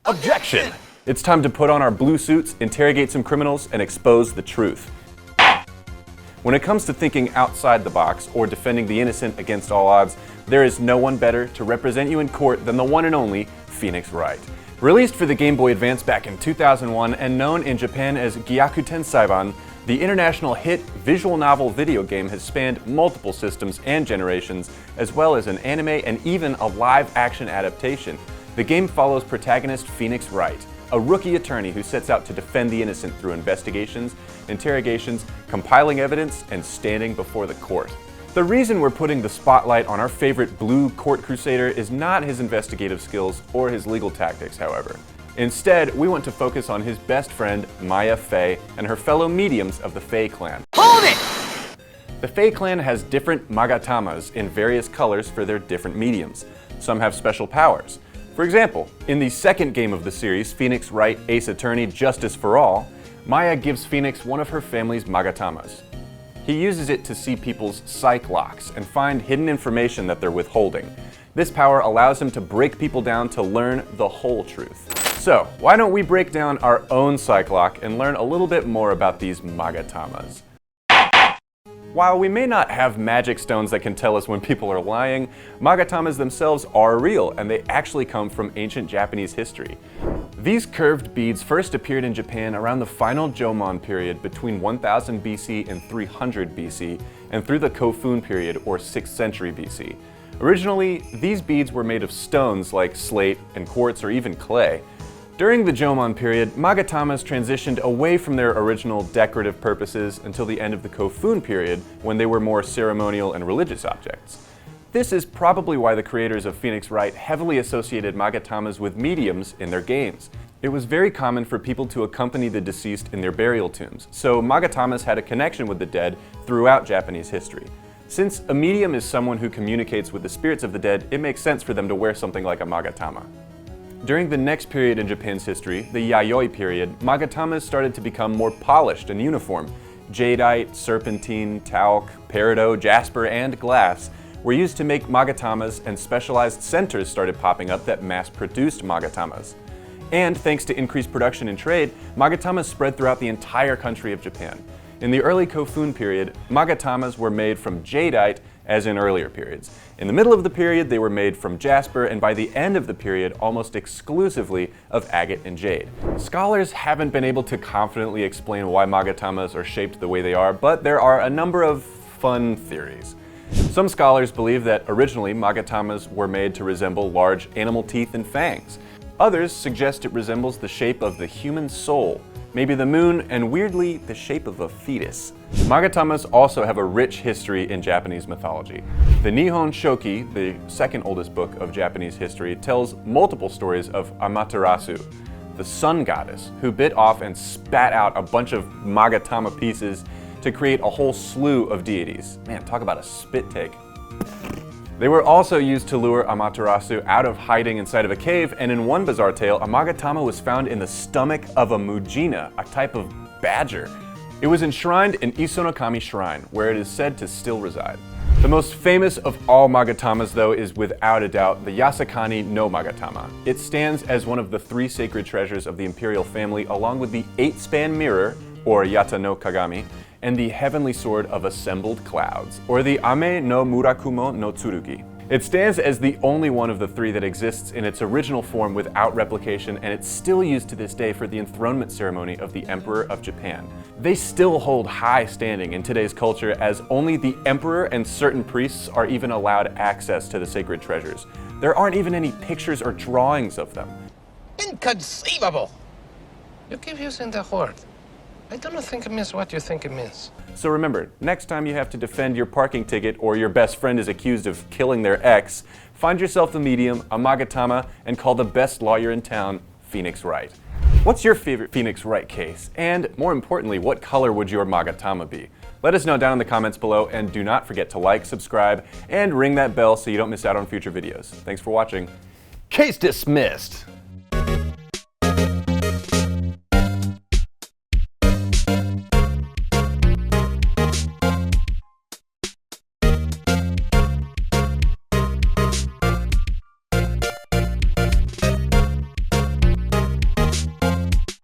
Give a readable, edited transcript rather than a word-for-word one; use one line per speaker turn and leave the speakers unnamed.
Objection! It's time to put on our blue suits, interrogate some criminals, and expose the truth. When it comes to thinking outside the box or defending the innocent against all odds, there is no one better to represent you in court than the one and only Phoenix Wright. Released for the Game Boy Advance back in 2001 and known in Japan as Gyakuten Saiban, the international hit visual novel video game has spanned multiple systems and generations, as well as an anime and even a live-action adaptation. The game follows protagonist Phoenix Wright, a rookie attorney who sets out to defend the innocent through investigations, interrogations, compiling evidence, and standing before the court. The reason we're putting the spotlight on our favorite blue court crusader is not his investigative skills or his legal tactics, however. Instead, we want to focus on his best friend, Maya Fey, and her fellow mediums of the Fey clan.
Hold it!
The Fey clan has different Magatamas in various colors for their different mediums. Some have special powers. For example, in the second game of the series, Phoenix Wright Ace Attorney Justice for All, Maya gives Phoenix one of her family's Magatamas. He uses it to see people's psych locks and find hidden information that they're withholding. This power allows him to break people down to learn the whole truth. So, why don't we break down our own psych lock and learn a little bit more about these Magatamas? While we may not have magic stones that can tell us when people are lying, Magatamas themselves are real, and they actually come from ancient Japanese history. These curved beads first appeared in Japan around the final Jomon period between 1000 BC and 300 BC, and through the Kofun period, or 6th century BC. Originally, these beads were made of stones like slate and quartz or even clay. During the Jomon period, Magatamas transitioned away from their original decorative purposes until the end of the Kofun period, when they were more ceremonial and religious objects. This is probably why the creators of Phoenix Wright heavily associated Magatamas with mediums in their games. It was very common for people to accompany the deceased in their burial tombs, so Magatamas had a connection with the dead throughout Japanese history. Since a medium is someone who communicates with the spirits of the dead, it makes sense for them to wear something like a Magatama. During the next period in Japan's history, the Yayoi period, Magatamas started to become more polished and uniform. Jadeite, serpentine, talc, peridot, jasper, and glass were used to make Magatamas, and specialized centers started popping up that mass-produced Magatamas. And thanks to increased production and trade, Magatamas spread throughout the entire country of Japan. In the early Kofun period, Magatamas were made from jadeite, as in earlier periods. In the middle of the period, they were made from jasper, and by the end of the period, almost exclusively of agate and jade. Scholars haven't been able to confidently explain why Magatamas are shaped the way they are, but there are a number of fun theories. Some scholars believe that originally Magatamas were made to resemble large animal teeth and fangs. Others suggest it resembles the shape of the human soul, maybe the moon, and weirdly, the shape of a fetus. Magatamas also have a rich history in Japanese mythology. The Nihon Shoki, the second oldest book of Japanese history, tells multiple stories of Amaterasu, the sun goddess, who bit off and spat out a bunch of Magatama pieces to create a whole slew of deities. Man, talk about a spit take. They were also used to lure Amaterasu out of hiding inside of a cave, and in one bizarre tale, a Magatama was found in the stomach of a Mujina, a type of badger. It was enshrined in Isonokami Shrine, where it is said to still reside. The most famous of all Magatamas, though, is without a doubt the Yasakani no Magatama. It stands as one of the 3 sacred treasures of the imperial family, along with the 8-span mirror, or Yata no Kagami, and the heavenly sword of assembled clouds, or the Ame no Murakumo no Tsurugi. It stands as the only one of the 3 that exists in its original form without replication, and it's still used to this day for the enthronement ceremony of the Emperor of Japan. They still hold high standing in today's culture, as only the Emperor and certain priests are even allowed access to the sacred treasures. There aren't even any pictures or drawings of them.
Inconceivable! You keep using the word. I don't think it means what you think it means.
So remember, next time you have to defend your parking ticket or your best friend is accused of killing their ex, find yourself a medium, a Magatama, and call the best lawyer in town, Phoenix Wright. What's your favorite Phoenix Wright case? And more importantly, what color would your Magatama be? Let us know down in the comments below, and do not forget to like, subscribe, and ring that bell so you don't miss out on future videos. Thanks for watching. Case dismissed!